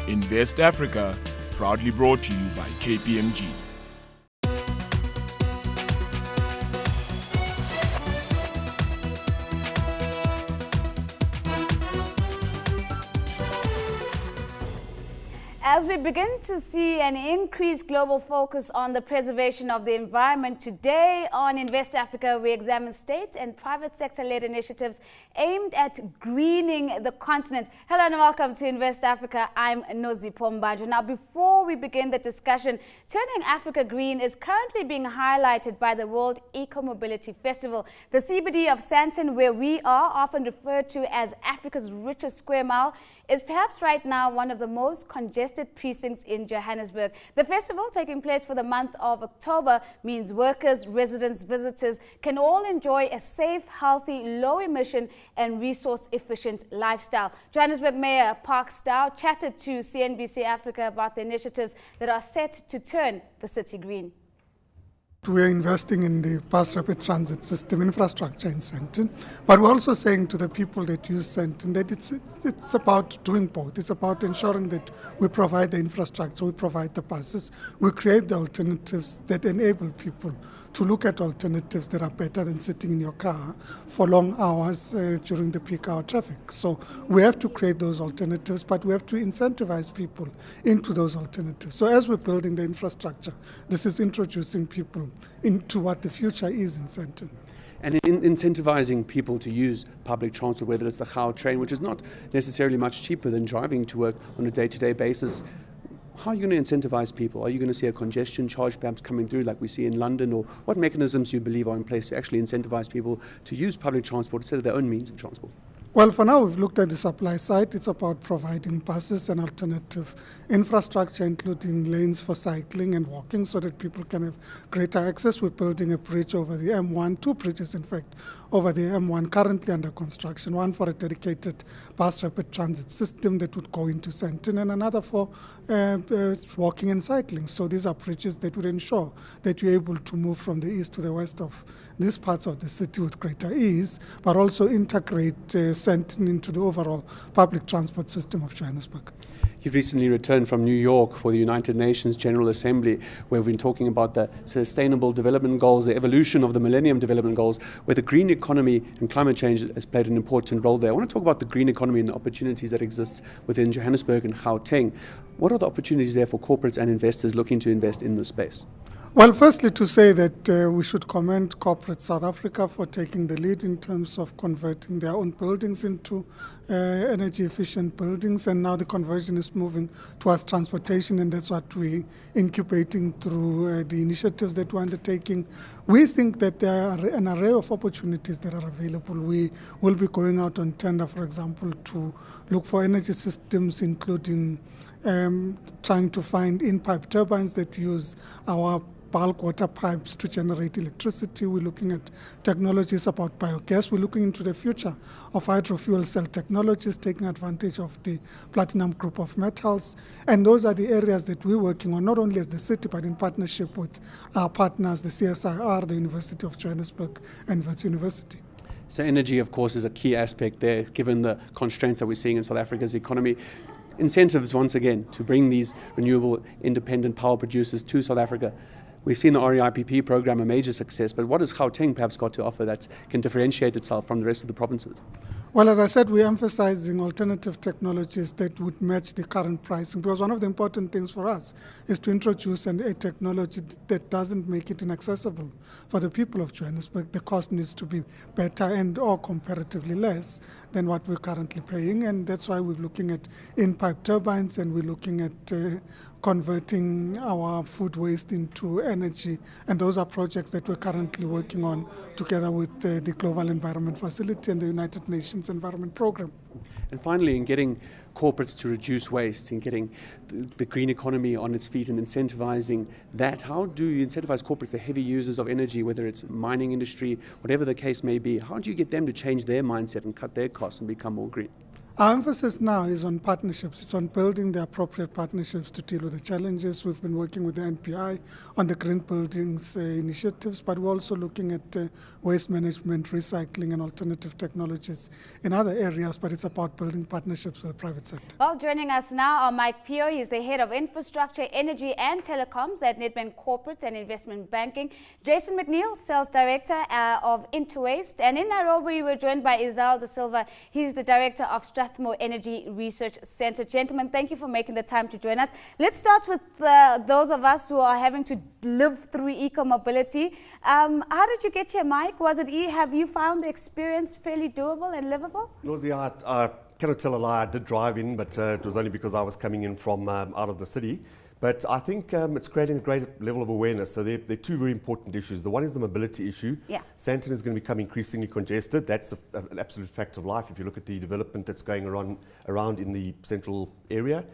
Invest Africa, proudly brought to you by KPMG. As we begin to see an increased global focus on the preservation of the environment, today on Invest Africa, we examine state and private sector-led initiatives aimed at greening the continent. Hello and welcome to Invest Africa. I'm Nozi Pombaju. Now, before we begin the discussion, Turning Africa Green is currently being highlighted by the World Eco-Mobility Festival. The CBD of Sandton, where we are, often referred to as Africa's richest square mile, is perhaps right now one of the most congested precincts in Johannesburg. The festival, taking place for the month of October, means workers, residents, visitors can all enjoy a safe, healthy, low-emission and resource-efficient lifestyle. Johannesburg Mayor Park Stow chatted to CNBC Africa about the initiatives that are set to turn the city green. We are investing in the bus rapid transit system infrastructure in Sandton, but we're also saying to the people that use Sandton that it's about doing both. It's about ensuring that we provide the infrastructure, we provide the buses, we create the alternatives that enable people to look at alternatives that are better than sitting in your car for long hours during the peak hour traffic. So we have to create those alternatives, but we have to incentivize people into those alternatives. So as we're building the infrastructure, this is introducing people into what the future is in Sandton. And in incentivizing people to use public transport, whether it's the Gau train, which is not necessarily much cheaper than driving to work on a day-to-day basis, how are you going to incentivize people? Are you going to see a congestion charge perhaps coming through like we see in London? Or what mechanisms do you believe are in place to actually incentivize people to use public transport instead of their own means of transport? Well, for now, we've looked at the supply side. It's about providing buses and alternative infrastructure, including lanes for cycling and walking so that people can have greater access. We're building a bridge over the M1, two bridges, in fact, over the M1 currently under construction, one for a dedicated bus rapid transit system that would go into Sandton and another for walking and cycling. So these are bridges that would ensure that you're able to move from the east to the west of these parts of the city with greater ease, but also integrate Sandton into the overall public transport system of Johannesburg. You've recently returned from New York for the United Nations General Assembly, where we've been talking about the Sustainable Development Goals, the evolution of the Millennium Development Goals, where the green economy and climate change has played an important role there. I want to talk about the green economy and the opportunities that exist within Johannesburg and Gauteng. What are the opportunities there for corporates and investors looking to invest in this space? Well, firstly, to say that we should commend corporate South Africa for taking the lead in terms of converting their own buildings into energy-efficient buildings, and now the conversion is moving towards transportation, and that's what we're incubating through the initiatives that we're undertaking. We think that there are an array of opportunities that are available. We will be going out on tender, for example, to look for energy systems, including trying to find in-pipe turbines that use our bulk water pipes to generate electricity. We're looking at technologies about biogas. We're looking into the future of hydrofuel cell technologies, taking advantage of the platinum group of metals. And those are the areas that we're working on, not only as the city, but in partnership with our partners, the CSIR, the University of Johannesburg, and Wits University. So energy, of course, is a key aspect there, given the constraints that we're seeing in South Africa's economy. Incentives, once again, to bring these renewable independent power producers to South Africa. We've seen the REIPP program a major success, but what has Gauteng perhaps got to offer that can differentiate itself from the rest of the provinces? Well, as I said, we're emphasizing alternative technologies that would match the current pricing, because one of the important things for us is to introduce a technology that doesn't make it inaccessible for the people of Johannesburg. The cost needs to be better and or comparatively less than what we're currently paying, and that's why we're looking at in-pipe turbines, and we're looking at converting our food waste into energy, and those are projects that we're currently working on together with the Global Environment Facility and the United Nations Environment Programme. And finally, in getting corporates to reduce waste and getting the green economy on its feet and incentivizing that, how do you incentivize corporates, the heavy users of energy, whether it's mining industry, whatever the case may be, how do you get them to change their mindset and cut their costs and become more green? Our emphasis now is on partnerships. It's on building the appropriate partnerships to deal with the challenges. We've been working with the NPI on the green buildings initiatives, but we're also looking at waste management, recycling, and alternative technologies in other areas, but it's about building partnerships with the private sector. Well, joining us now are Mike Pio. He's the head of infrastructure, energy, and telecoms at Nedbank Corporate and Investment Banking. Jason McNeil, sales director of Interwaste. And in Nairobi, we're joined by Izal Da Silva. He's the director of Strathmore Energy Research Center. Gentlemen, thank you for making the time to join us. Let's start with those of us who are having to live through eco-mobility. How did you get here, Mike? Was it have you found the experience fairly doable and livable? Lozzie, I cannot tell a lie. I did drive in, but it was only because I was coming in from out of the city. But I think it's creating a great level of awareness. So there are two very important issues. The one is the mobility issue. Yeah. Sandton is going to become increasingly congested. That's an absolute fact of life if you look at the development that's going around in the central area.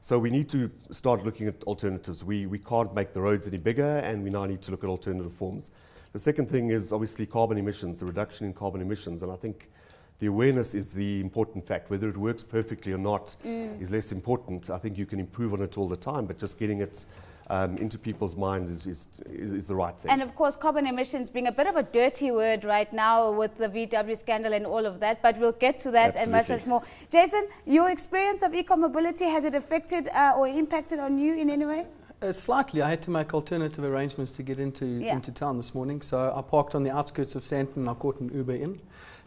So we need to start looking at alternatives. We can't make the roads any bigger, and we now need to look at alternative forms. The second thing is obviously carbon emissions, the reduction in carbon emissions. And I think the awareness is the important fact. Whether it works perfectly or not is less important. I think you can improve on it all the time, but just getting it into people's minds is the right thing. And of course, carbon emissions being a bit of a dirty word right now with the VW scandal and all of that, but we'll get to that and much more. Jason, your experience of eco-mobility, has it affected or impacted on you in any way? Slightly. I had to make alternative arrangements to get into town this morning, so I parked on the outskirts of Sandton and I caught an Uber in.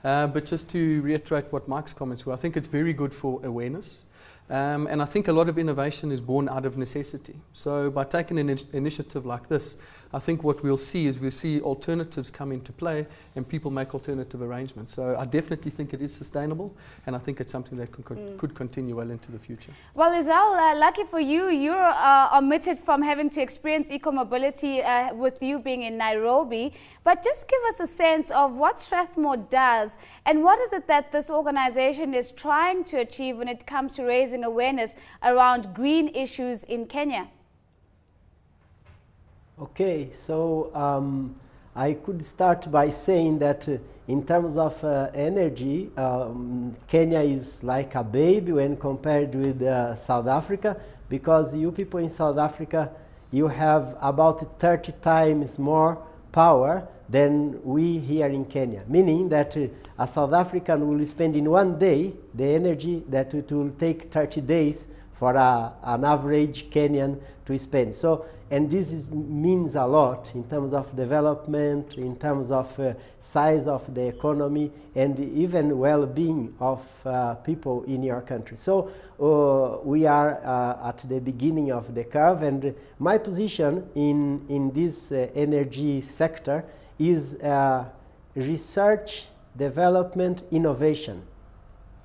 But just to reiterate what Mike's comments were, I think it's very good for awareness. And I think a lot of innovation is born out of necessity. So by taking an initiative like this, I think what we'll see is alternatives come into play and people make alternative arrangements. So I definitely think it is sustainable, and I think it's something that could continue well into the future. Well, Izal, lucky for you, you're omitted from having to experience eco-mobility with you being in Nairobi. But just give us a sense of what Strathmore does and what is it that this organization is trying to achieve when it comes to raising awareness around green issues in Kenya. Okay, so I could start by saying that in terms of energy, Kenya is like a baby when compared with South Africa, because you people in South Africa, you have about 30 times more power than we here in Kenya, meaning that a South African will spend in one day the energy that it will take 30 days for an average Kenyan to spend. So, and this means a lot in terms of development, in terms of size of the economy, and even well-being of people in your country. So we are at the beginning of the curve, and my position in this energy sector is research, development, innovation.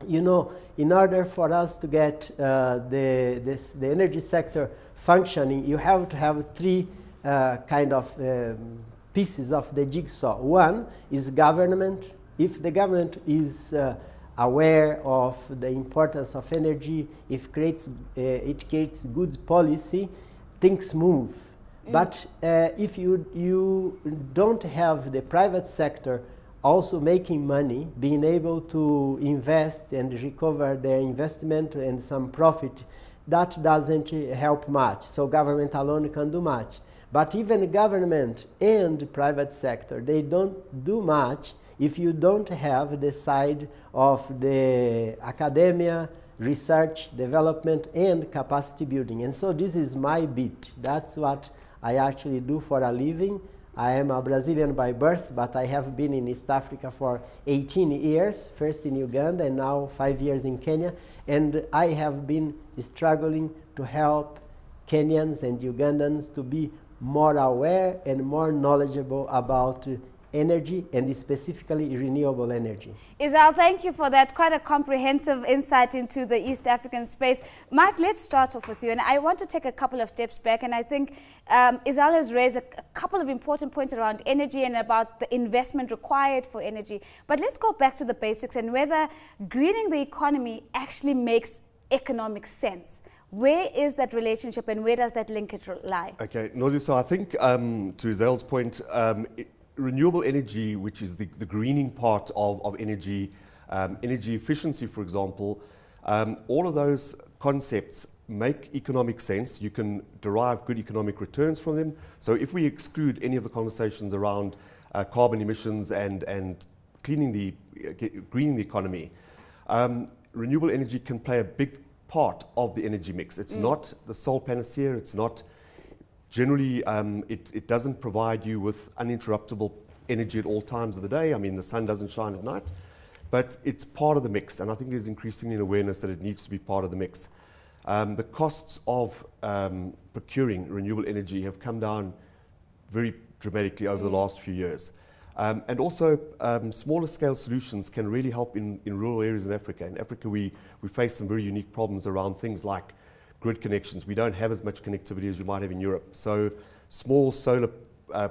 You know, in order for us to get the energy sector functioning, you have to have three kind of pieces of the jigsaw. One is government. If the government is aware of the importance of energy, if it creates good policy, things move. But if you don't have the private sector also making money, being able to invest and recover their investment and some profit, that doesn't help much. So government alone can do much. But even government and private sector, they don't do much if you don't have the side of the academia, research, development, and capacity building. And so this is my beat. That's what I actually do for a living. I am a Brazilian by birth, but I have been in East Africa for 18 years, first in Uganda and now 5 years in Kenya. And I have been struggling to help Kenyans and Ugandans to be more aware and more knowledgeable about energy, and specifically renewable energy. Izal, thank you for that. Quite a comprehensive insight into the East African space. Mike, let's start off with you. And I want to take a couple of steps back. And I think Izal has raised a couple of important points around energy and about the investment required for energy. But let's go back to the basics and whether greening the economy actually makes economic sense. Where is that relationship and where does that linkage lie? Okay, Nozi, so I think to Izal's point, renewable energy, which is the greening part of energy, energy efficiency, for example, all of those concepts make economic sense. You can derive good economic returns from them. So if we exclude any of the conversations around carbon emissions and greening the economy, renewable energy can play a big part of the energy mix. It's not the sole panacea. It's not generally, it doesn't provide you with uninterruptible energy at all times of the day. I mean, the sun doesn't shine at night, but it's part of the mix. And I think there's increasingly an awareness that it needs to be part of the mix. The costs of procuring renewable energy have come down very dramatically over the last few years. And also, smaller scale solutions can really help in rural areas in Africa. In Africa, we face some very unique problems around things like grid connections. We don't have as much connectivity as you might have in Europe. So small solar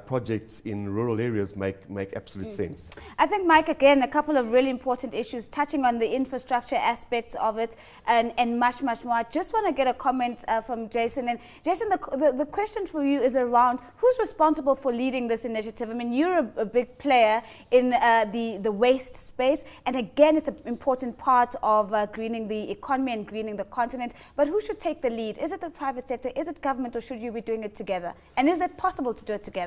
projects in rural areas make absolute sense. I think, Mike, again, a couple of really important issues touching on the infrastructure aspects of it and much, much more. I just want to get a comment from Jason. And Jason, the question for you is around who's responsible for leading this initiative? I mean, you're a big player in the waste space. And again, it's an important part of greening the economy and greening the continent. But who should take the lead? Is it the private sector? Is it government? Or should you be doing it together? And is it possible to do it together?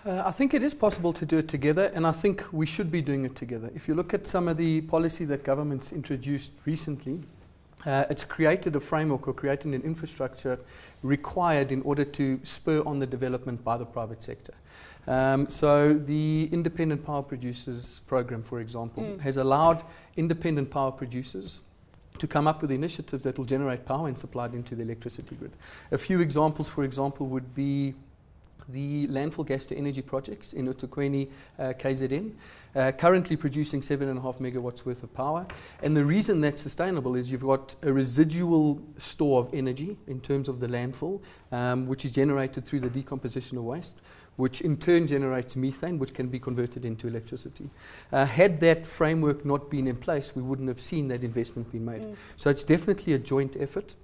I think it is possible to do it together, and I think we should be doing it together. If you look at some of the policy that government's introduced recently, it's created a framework or created an infrastructure required in order to spur on the development by the private sector. So the Independent Power Producers Program, for example, has allowed independent power producers to come up with initiatives that will generate power and supply it into the electricity grid. A few examples, for example, would be the landfill gas to energy projects in eThekwini, KZN, currently producing 7.5 megawatts worth of power. And the reason that's sustainable is you've got a residual store of energy in terms of the landfill, which is generated through the decomposition of waste, which in turn generates methane, which can be converted into electricity. Had that framework not been in place, we wouldn't have seen that investment being made. So it's definitely a joint effort.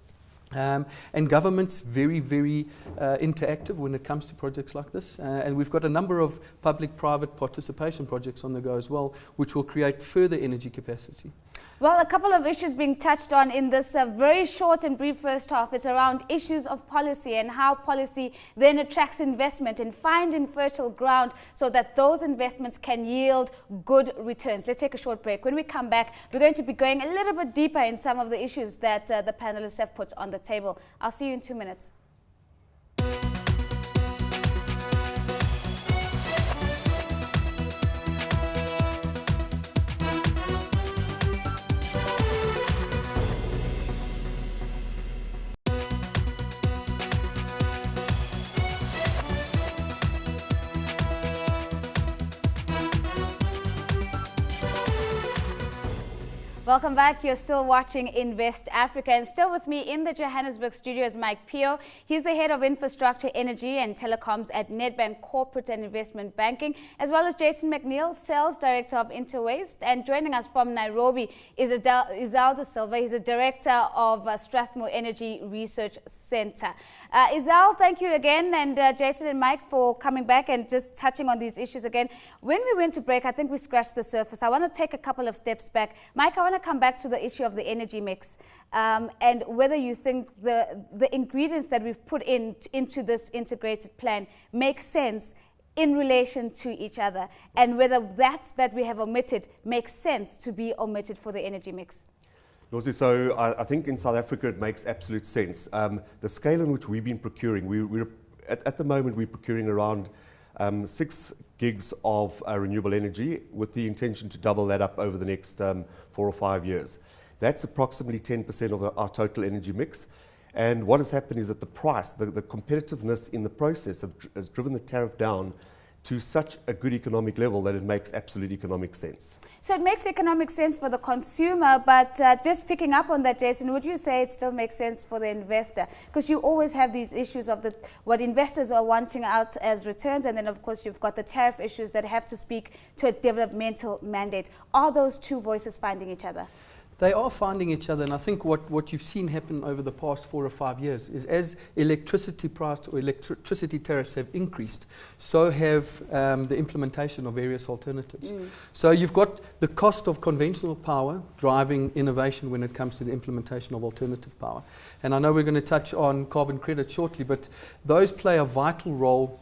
And government's very, very interactive when it comes to projects like this. And we've got a number of public-private participation projects on the go as well, which will create further energy capacity. Well, a couple of issues being touched on in this very short and brief first half. It's around issues of policy and how policy then attracts investment and finding fertile ground so that those investments can yield good returns. Let's take a short break. When we come back, we're going to be going a little bit deeper in some of the issues that the panelists have put on the table. I'll see you in 2 minutes. Welcome back. You're still watching Invest Africa, and still with me in the Johannesburg studio is Mike Pio. He's the head of infrastructure, energy and telecoms at Nedbank Corporate and Investment Banking, as well as Jason McNeil, sales director of Interwaste. And joining us from Nairobi is Izal Silva. He's the director of Strathmore Energy Research Center. Izal, thank you again, and Jason and Mike for coming back and just touching on these issues again. When we went to break, I think we scratched the surface. I want to take a couple of steps back. Mike, I want to come back to the issue of the energy mix and whether you think the ingredients that we've put into this integrated plan make sense in relation to each other, and whether that we have omitted makes sense to be omitted for the energy mix. So I think in South Africa it makes absolute sense. The scale in which we've been procuring, we're at the moment we're procuring around 6 gigs of renewable energy with the intention to double that up over the next 4 or 5 years. That's approximately 10% of our total energy mix. And what has happened is that the price, the competitiveness in the process has driven the tariff down to such a good economic level that it makes absolute economic sense. So it makes economic sense for the consumer, but just picking up on that, Jason, would you say it still makes sense for the investor? Because you always have these issues of what investors are wanting out as returns, and then of course you've got the tariff issues that have to speak to a developmental mandate. Are those two voices finding each other? They are finding each other, and I think what you've seen happen over the past 4 or 5 years is as electricity price or electricity tariffs have increased, so have the implementation of various alternatives. So you've got the cost of conventional power driving innovation when it comes to the implementation of alternative power. And I know we're going to touch on carbon credits shortly, but those play a vital role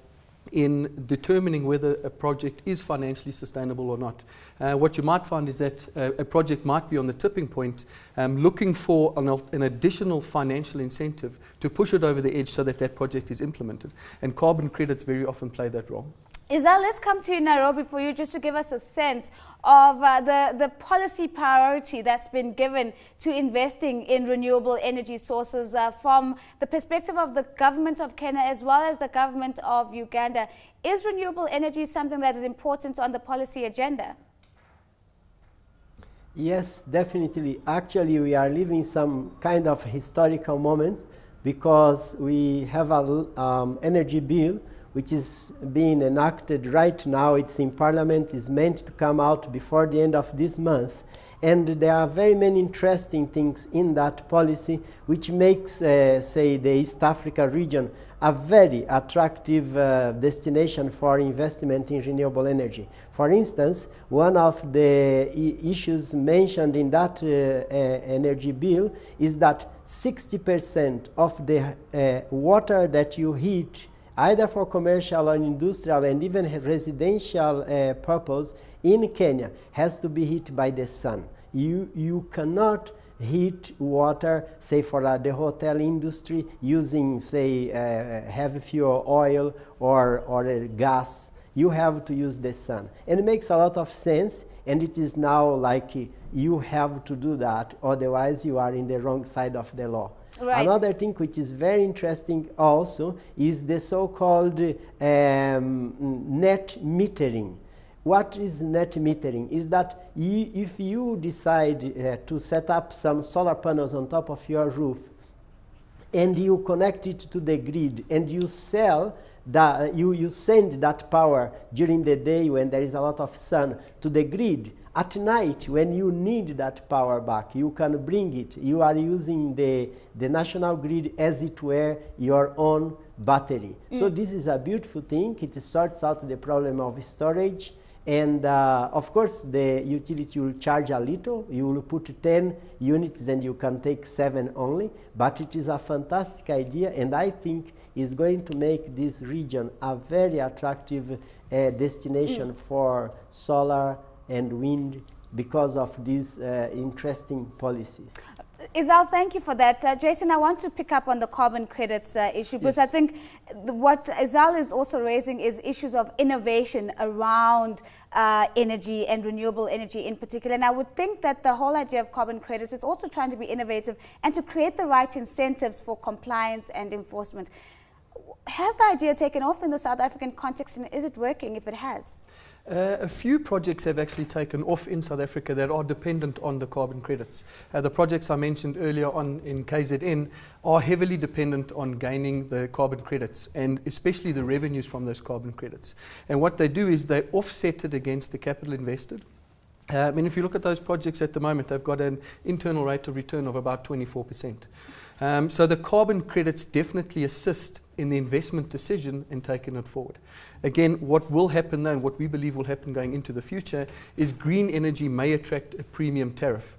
in determining whether a project is financially sustainable or not. What you might find is that a project might be on the tipping point, looking for an additional financial incentive to push it over the edge so that that project is implemented. And carbon credits very often play that role. Izal, let's come to you, Nairobi, for you just to give us a sense of the policy priority that's been given to investing in renewable energy sources from the perspective of the government of Kenya as well as the government of Uganda. Is renewable energy something that is important on the policy agenda? Yes, definitely. Actually, we are living some kind of historical moment because we have an energy bill which is being enacted right now. It's in Parliament, is meant to come out before the end of this month. And there are very many interesting things in that policy which makes, say, the East Africa region a very attractive destination for investment in renewable energy. For instance, one of the issues mentioned in that energy bill is that 60% of the water that you heat either for commercial or industrial and even residential purpose in Kenya has to be heated by the sun. You cannot heat water, say for the hotel industry, using, say, heavy fuel oil or gas. You have to use the sun. And it makes a lot of sense, and it is now like you have to do that, otherwise you are in the wrong side of the law. Right. Another thing which is very interesting also is the so-called net metering. What is net metering? Is that if you decide to set up some solar panels on top of your roof and you connect it to the grid and you sell that, you send that power during the day when there is a lot of sun to the grid, at night, when you need that power back, you can bring it. You are using the national grid as it were your own battery. So this is a beautiful thing. It sorts out the problem of storage. And of course, the utility will charge a little. You will put 10 units and you can take 7 only. But it is a fantastic idea, and I think is going to make this region a very attractive destination for solar and wind because of these interesting policies. Izal, thank you for that. Jason, I want to pick up on the carbon credits issue because I think what Izal is also raising is issues of innovation around energy and renewable energy in particular. And I would think that the whole idea of carbon credits is also trying to be innovative and to create the right incentives for compliance and enforcement. Has the idea taken off in the South African context, and is it working if it has? A few projects have actually taken off in South Africa that are dependent on the carbon credits. The projects I mentioned earlier on in KZN are heavily dependent on gaining the carbon credits, and especially the revenues from those carbon credits. And what they do is they offset it against the capital invested. And if you look at those projects at the moment, they've got an internal rate of return of about 24%. So the carbon credits definitely assist in the investment decision in taking it forward. Again, what will happen now and what we believe will happen going into the future is green energy may attract a premium tariff.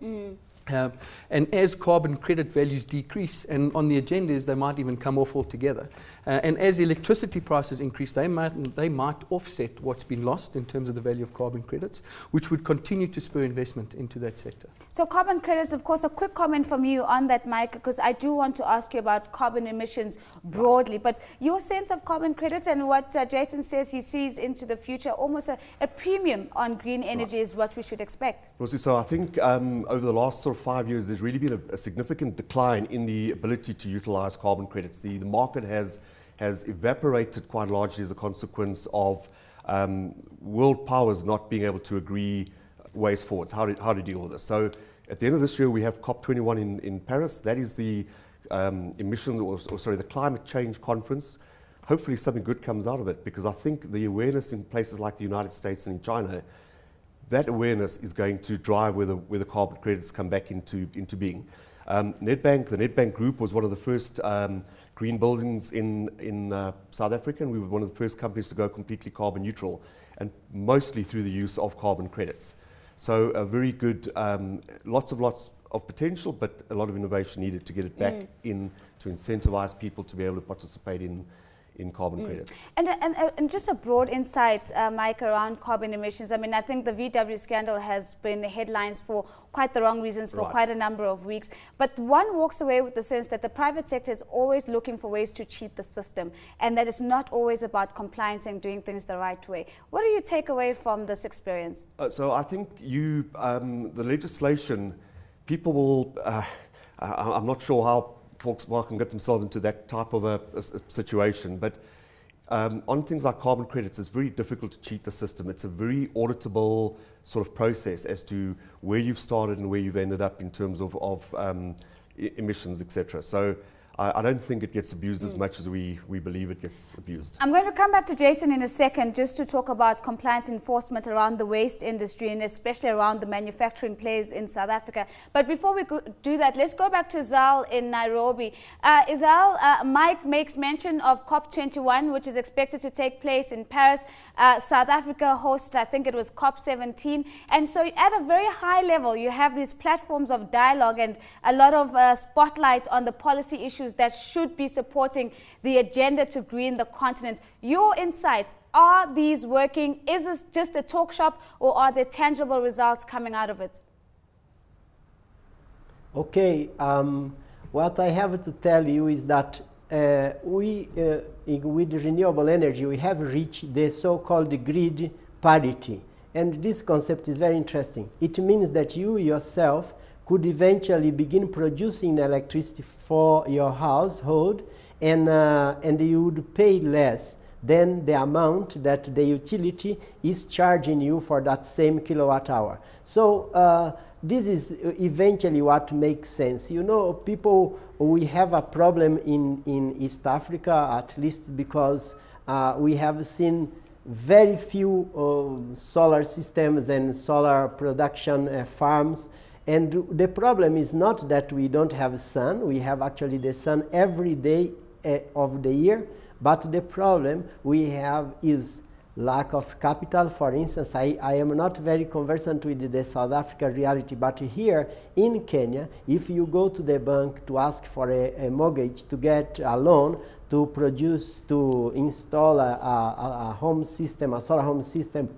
And as carbon credit values decrease, and on the agenda is they might even come off altogether. And as electricity prices increase, they might offset what's been lost in terms of the value of carbon credits, which would continue to spur investment into that sector. So carbon credits, of course, a quick comment from you on that, Mike, because I do want to ask you about carbon emissions broadly. But your sense of carbon credits and what Jason says he sees into the future, almost a premium on green energy is what we should expect. So I think over the last sort of 5 years, there's really been a significant decline in the ability to utilize carbon credits. The market has evaporated quite largely as a consequence of world powers not being able to agree ways forwards, how to deal with this. So at the end of this year, we have COP21 in Paris. That is the the climate change conference. Hopefully something good comes out of it, because I think the awareness in places like the United States and in China, that awareness is going to drive where the carbon credits come back into being. The Nedbank Group was one of the first green buildings in South Africa, and we were one of the first companies to go completely carbon neutral, and mostly through the use of carbon credits. So a very good, lots of potential, but a lot of innovation needed to get it back in, to incentivize people to be able to participate in carbon credits. And just a broad insight, Mike, around carbon emissions. I mean, I think the VW scandal has been the headlines for quite the wrong reasons for quite a number of weeks. But one walks away with the sense that the private sector is always looking for ways to cheat the system, and that it's not always about compliance and doing things the right way. What do you take away from this experience? So I think the legislation, people will, I'm not sure how folks can get themselves into that type of a situation, but on things like carbon credits, it's very difficult to cheat the system. It's a very auditable sort of process as to where you've started and where you've ended up in terms of emissions, etc. So I don't think it gets abused as much as we believe it gets abused. I'm going to come back to Jason in a second just to talk about compliance enforcement around the waste industry and especially around the manufacturing players in South Africa. But before we do that, let's go back to Zal in Nairobi. Zal, Mike makes mention of COP21, which is expected to take place in Paris. South Africa hosts, I think it was COP17. And so at a very high level, you have these platforms of dialogue and a lot of spotlight on the policy issues that should be supporting the agenda to green the continent. Your insights, are these working? Is this just a talk shop, or are there tangible results coming out of it? Okay, what I have to tell you is that with renewable energy, we have reached the so-called grid parity. And this concept is very interesting. It means that you yourself could eventually begin producing electricity for your household, and you would pay less than the amount that the utility is charging you for that same kilowatt hour. So this is eventually what makes sense. You know, we have a problem in East Africa, at least because we have seen very few solar systems and solar production farms. And the problem is not that we don't have sun. We have actually the sun every day of the year. But the problem we have is lack of capital. For instance, I am not very conversant with the South Africa reality, but here in Kenya, if you go to the bank to ask for a mortgage to get a loan to install a home system, a solar home system,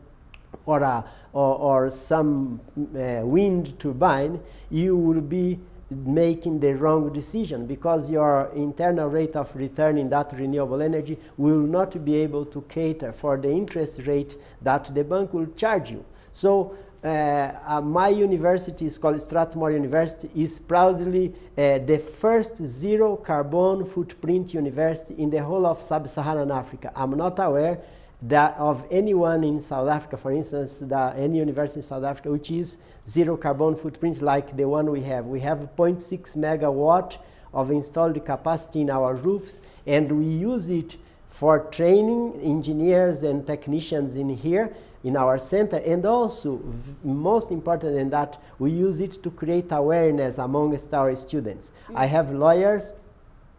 or some wind turbine, you will be making the wrong decision, because your internal rate of return in that renewable energy will not be able to cater for the interest rate that the bank will charge you. So my university is called Strathmore University, is proudly the first zero carbon footprint university in the whole of sub-Saharan Africa. I'm not aware that of anyone in South Africa, for instance, any university in South Africa, which is zero carbon footprint like the one we have. We have 0.6 megawatt of installed capacity in our roofs, and we use it for training engineers and technicians in here, in our center, and also, most important than that, we use it to create awareness amongst our students. I have lawyers,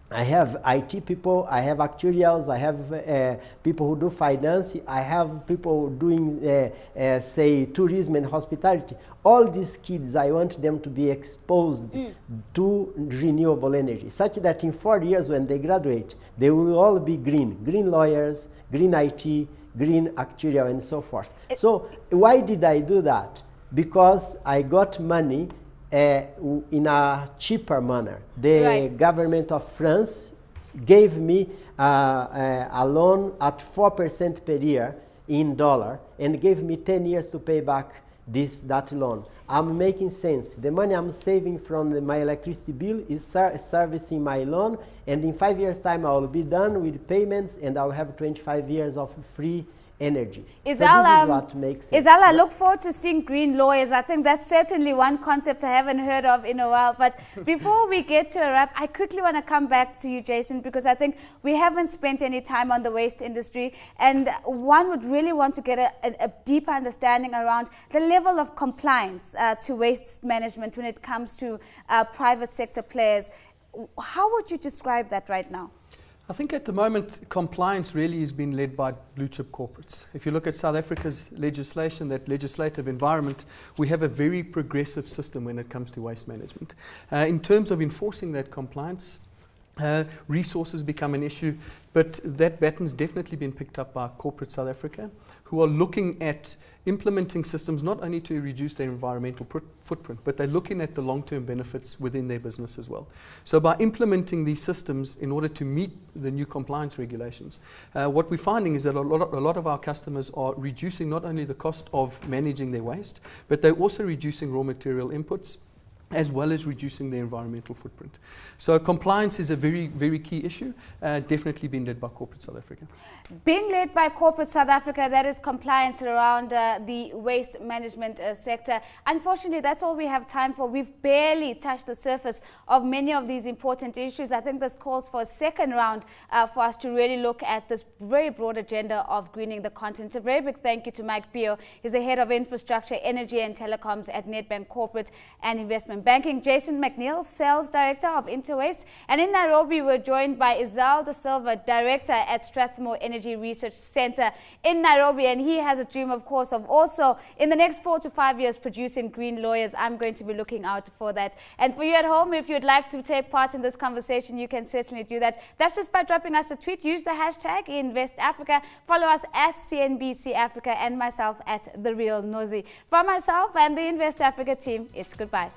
I have IT people, I have actuarials, I have people who do finance, I have people doing, say, tourism and hospitality. All these kids, I want them to be exposed to renewable energy, such that in 4 years when they graduate, they will all be green lawyers, green IT, green actuarial, and so forth. So why did I do that? Because I got money in a cheaper manner. The government of France gave me a loan at 4% per year in dollar, and gave me 10 years to pay back that loan. I'm making sense. The money I'm saving from my electricity bill is servicing my loan, and in 5 years' time I will be done with payments, and I'll have 25 years of free energy. Izal, so this is what makes it. Izal, I look forward to seeing green lawyers. I think that's certainly one concept I haven't heard of in a while. But before we get to a wrap, I quickly want to come back to you, Jason, because I think we haven't spent any time on the waste industry, and one would really want to get a deeper understanding around the level of compliance to waste management when it comes to private sector players. How would you describe that right now? I think at the moment compliance really is being led by blue chip corporates. If you look at South Africa's legislation, that legislative environment, we have a very progressive system when it comes to waste management. In terms of enforcing that compliance, resources become an issue, but that batton's definitely been picked up by corporate South Africa, who are looking at implementing systems not only to reduce their environmental footprint, but they're looking at the long-term benefits within their business as well. So by implementing these systems in order to meet the new compliance regulations, what we're finding is that a lot of our customers are reducing not only the cost of managing their waste, but they're also reducing raw material inputs, as well as reducing their environmental footprint. So compliance is a very, very key issue, definitely being led by corporate South Africa. Being led by corporate South Africa, that is compliance around the waste management sector. Unfortunately, that's all we have time for. We've barely touched the surface of many of these important issues. I think this calls for a second round for us to really look at this very broad agenda of greening the continent. A very big thank you to Mike Pio. He's the Head of Infrastructure, Energy and Telecoms at Nedbank Corporate and Investment Banking. Jason McNeil, Sales Director of Interwaste. And in Nairobi, we're joined by Izal De Silva, Director at Strathmore Energy Research Center in Nairobi. And he has a dream, of course, of also in the next 4 to 5 years producing green lawyers. I'm going to be looking out for that. And for you at home, if you'd like to take part in this conversation, you can certainly do that. That's just by dropping us a tweet. Use the hashtag #InvestAfrica. Follow us at CNBC Africa and myself at The Real Nosy. From myself and the Invest Africa team, it's goodbye.